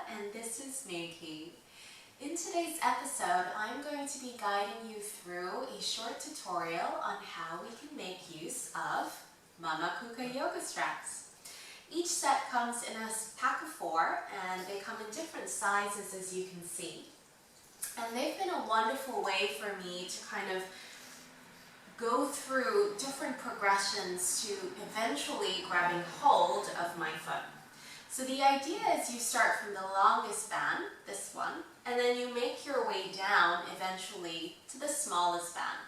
and this is Mayke. In today's episode, I'm going to be guiding you through a short tutorial on how we can make use of MamaKuka Yoga Straps. Each set comes in a pack of 4 and they come in different sizes, as you can see. And they've been a wonderful way for me to kind of go through different progressions to eventually grabbing hold of my foot. So the idea is you start from the longest band, this one, and then you make your way down eventually to the smallest band.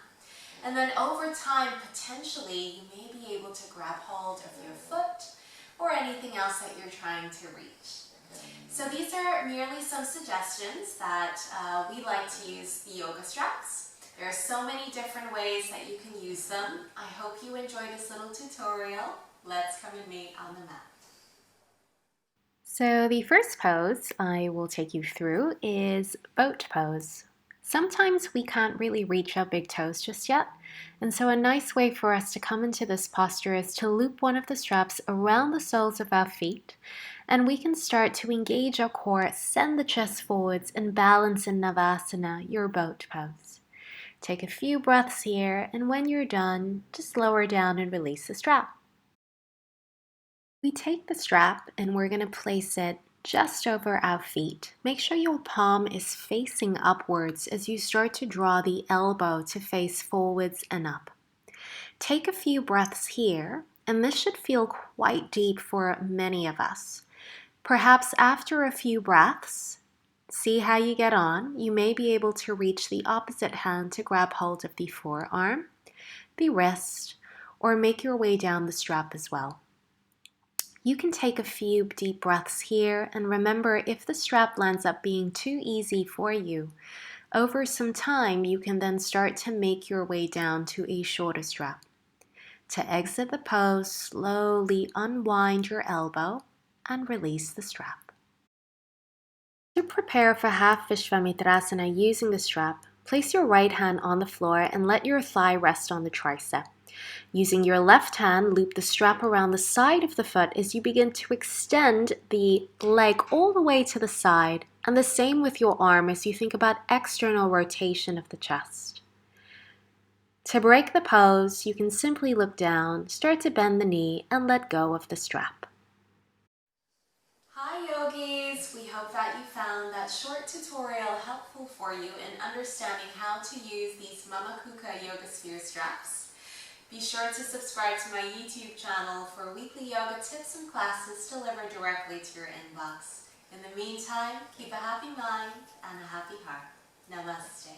And then over time, potentially, you may be able to grab hold of your foot or anything else that you're trying to reach. So these are merely some suggestions that we like to use the yoga straps. There are so many different ways that you can use them. I hope you enjoy this little tutorial. Let's come and meet on the mat. So the first pose I will take you through is boat pose. Sometimes we can't really reach our big toes just yet, and so a nice way for us to come into this posture is to loop one of the straps around the soles of our feet, and we can start to engage our core, send the chest forwards, and balance in Navasana, your boat pose. Take a few breaths here, and when you're done, just lower down and release the strap. We take the strap and we're going to place it just over our feet. Make sure your palm is facing upwards as you start to draw the elbow to face forwards and up. Take a few breaths here, and this should feel quite deep for many of us. Perhaps after a few breaths, see how you get on. You may be able to reach the opposite hand to grab hold of the forearm, the wrist, or make your way down the strap as well. You can take a few deep breaths here, and remember, if the strap lands up being too easy for you, over some time you can then start to make your way down to a shorter strap. To exit the pose, slowly unwind your elbow and release the strap. To prepare for half Vishwamitrasana using the strap, place your right hand on the floor and let your thigh rest on the tricep. Using your left hand, loop the strap around the side of the foot as you begin to extend the leg all the way to the side, and the same with your arm as you think about external rotation of the chest. To break the pose, you can simply look down, start to bend the knee, and let go of the strap. Hi yogis! We hope that you found that short tutorial helpful for you in understanding how to use these MamaKuka Yoga Straps. Be sure to subscribe to my YouTube channel for weekly yoga tips and classes delivered directly to your inbox. In the meantime, keep a happy mind and a happy heart. Namaste.